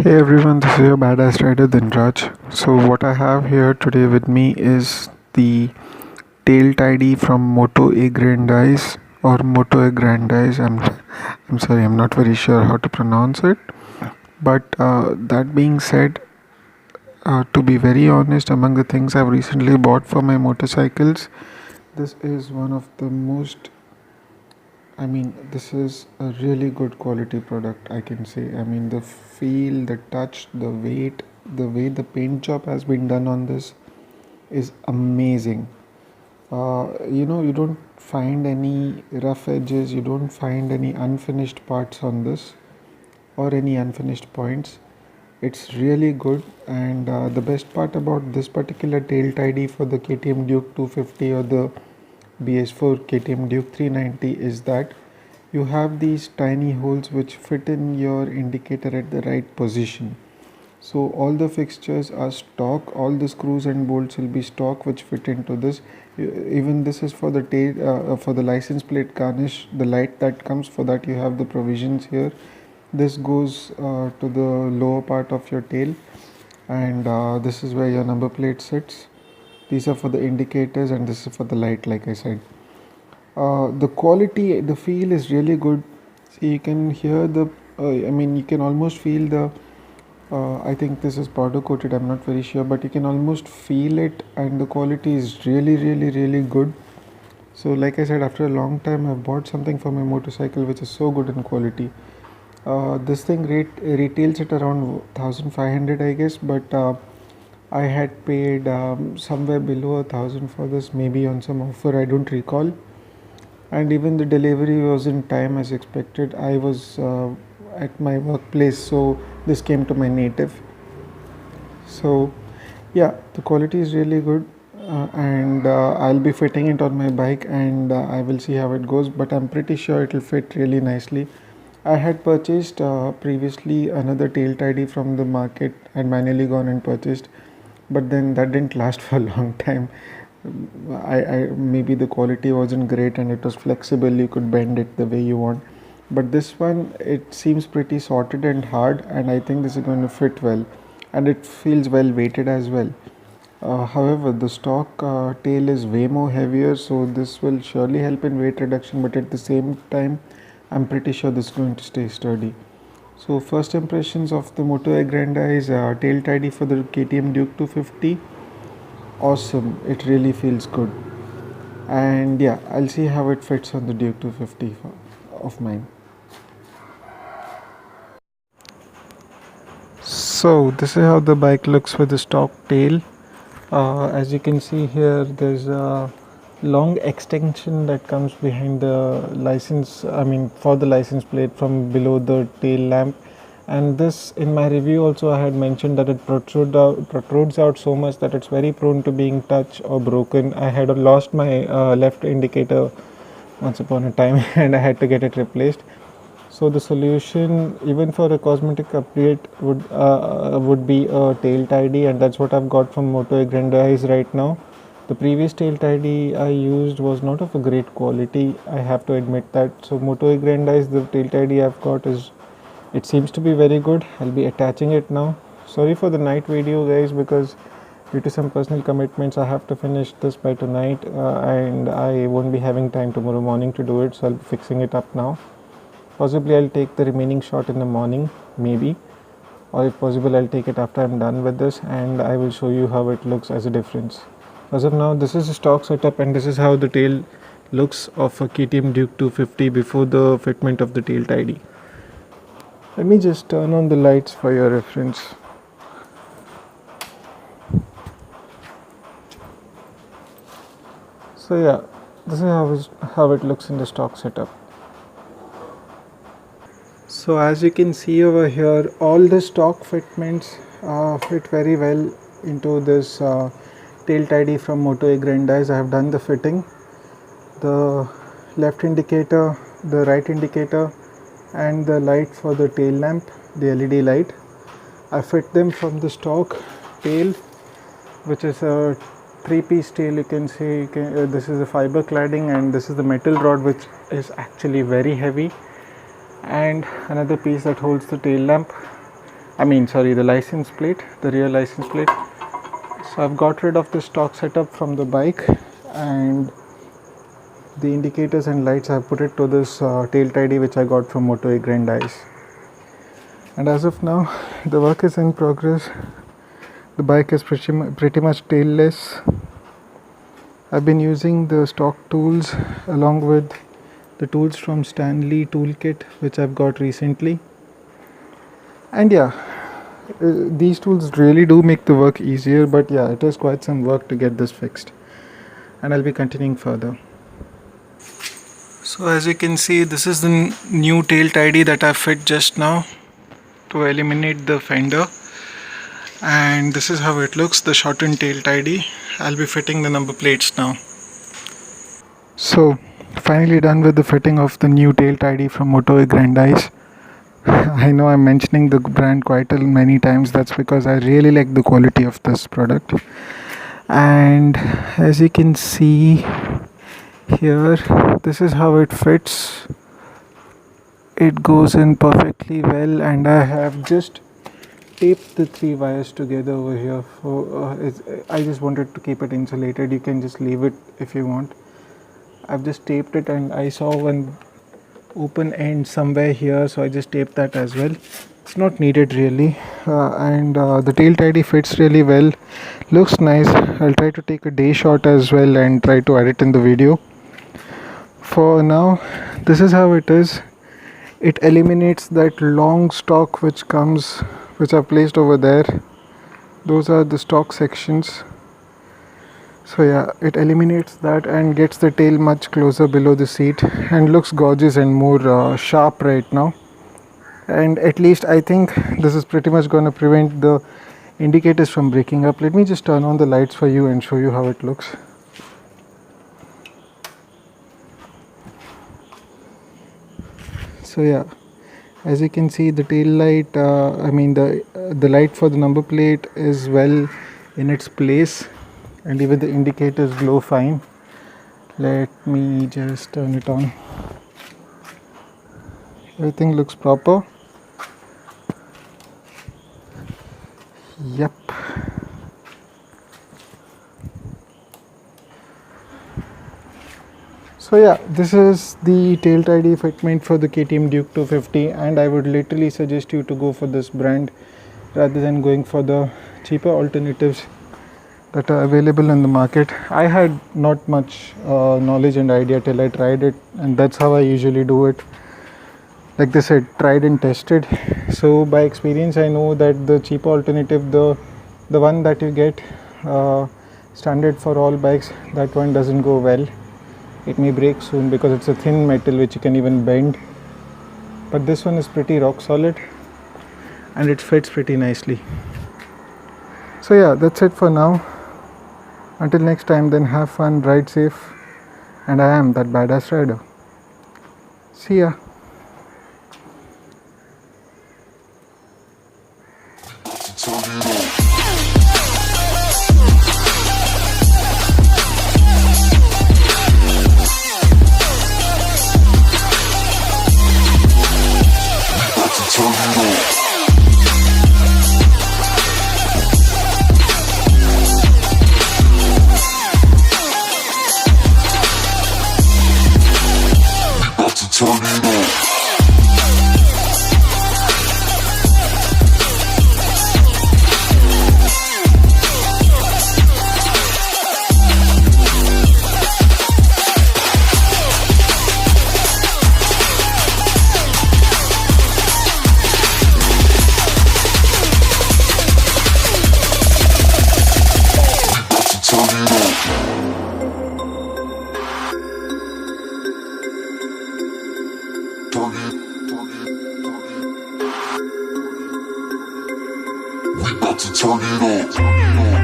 Hey everyone, this is your badass rider Dhinraj. So what I have here today with me is the tail tidy from Motoaggrandize or Motoaggrandize. I'm sorry, I'm not very sure how to pronounce it. But that being said, to be very honest, among the things I've recently bought for my motorcycles, this is one of the most this is a really good quality product, I can say. The feel, the touch, the weight, the way the paint job has been done on this is amazing. You don't find any rough edges, you don't find any unfinished parts on this or any unfinished points. It's really good, and the best part about this particular tail tidy for the KTM Duke 250 or the BS4 KTM Duke 390 is that you have these tiny holes which fit in your indicator at the right position. So all the fixtures are stock, all the screws and bolts will be stock which fit into this. Even this is for the for the license plate garnish, the light that comes, for that you have the provisions here. This goes to the lower part of your tail, and this is where your number plate sits. These are for the indicators and this is for the light, like I said. The quality, the feel is really good. See, you can hear you can almost feel the I think this is powder coated, I'm not very sure, but you can almost feel it, and the quality is really good. So like I said, after a long time I've bought something for my motorcycle which is so good in quality. This thing retails at around 1500, I guess, but I had paid somewhere below 1000 for this, maybe on some offer, I don't recall. And even the delivery was in time as expected. I was at my workplace, so this came to my native. So yeah, the quality is really good, and I'll be fitting it on my bike, and I will see how it goes, but I'm pretty sure it will fit really nicely. I had purchased previously another tail tidy from the market and manually gone and purchased, but then that didn't last for a long time. I maybe the quality wasn't great and it was flexible, you could bend it the way you want, but this one, it seems pretty sorted and hard, and I think this is going to fit well, and it feels well weighted as well. However, the stock tail is way more heavier, so this will surely help in weight reduction, but at the same time I'm pretty sure this is going to stay sturdy. So first impressions of the Motoaggrandize tail tidy for the KTM Duke 250. Awesome, it really feels good, and yeah, I'll see how it fits on the Duke 250 of mine. So this is how the bike looks with the stock tail. As you can see here, there's a long extension that comes behind the for the license plate from below the tail lamp. And this, in my review also, I had mentioned that it protrudes out so much that it's very prone to being touched or broken. I had lost my left indicator once upon a time and I had to get it replaced. So the solution, even for a cosmetic update, would be a tail tidy, and that's what I've got from Motoaggrandize right now. The previous tail tidy I used was not of a great quality, I have to admit that. So Motoaggrandize, the tail tidy I've got, it seems to be very good. I'll be attaching it now. Sorry for the night video, guys, because due to some personal commitments I have to finish this by tonight, and I won't be having time tomorrow morning to do it, so I'll be fixing it up now. Possibly I'll take the remaining shot in the morning, maybe, or if possible I'll take it after I'm done with this, and I will show you how it looks as a difference. As of now, this is a stock setup, and this is how the tail looks of a KTM Duke 250 before the fitment of the tail tidy. Let me just turn on the lights for your reference. So yeah, this is how it looks in the stock setup. So as you can see over here, all the stock fitments fit very well into this tail tidy from Motoaggrandize. I have done the fitting. The left indicator, the right indicator, and the light for the tail lamp, the LED light, I fit them from the stock tail, which is a 3-piece tail. You can see this is a fiber cladding, and this is the metal rod, which is actually very heavy, and another piece that holds the tail lamp. the license plate, the rear license plate. So I've got rid of the stock setup from the bike, and the indicators and lights I've put it to this tail tidy which I got from Motoaggrandize. And as of now, the work is in progress. The bike is pretty much tailless. I've been using the stock tools along with the tools from Stanley toolkit which I've got recently. And yeah, these tools really do make the work easier, but yeah, it is quite some work to get this fixed, and I'll be continuing further. So as you can see, this is the new tail tidy that I fit just now to eliminate the fender, and this is how it looks, the shortened tail tidy. I'll be fitting the number plates now. So finally done with the fitting of the new tail tidy from Motoaggrandize. I know I'm mentioning the brand quite many times. That's because I really like the quality of this product. And as you can see here, this is how it fits. It goes in perfectly well, and I have just taped the 3 wires together over here. I just wanted to keep it insulated. You can just leave it if you want. I've just taped it, and I saw one open end somewhere here, so I just taped that as well. It's not needed really, and the tail tidy fits really well, looks nice. I'll try to take a day shot as well and try to add it in the video. For now, this is how it is. It eliminates that long stock which I've placed over there. Those are the stock sections. So yeah, it eliminates that and gets the tail much closer below the seat and looks gorgeous and more sharp right now. And at least I think this is pretty much going to prevent the indicators from breaking up. Let me just turn on the lights for you and show you how it looks. So yeah, as you can see, the tail light, the light for the number plate is well in its place, and even the indicators glow fine. Let me just turn it on. Everything looks proper. Yep. So yeah, this is the tail tidy fitment for the KTM Duke 250, and I would literally suggest you to go for this brand rather than going for the cheaper alternatives that are available in the market. I had not much knowledge and idea till I tried it, and that's how I usually do it. Like they said, tried and tested. So by experience, I know that the cheaper alternative, the one that you get standard for all bikes, that one doesn't go well. It may break soon because it's a thin metal which you can even bend, but this one is pretty rock solid and it fits pretty nicely. So yeah, that's it for now. Until next time, then have fun, ride safe, and I am that badass rider. See ya. We about to turn it up.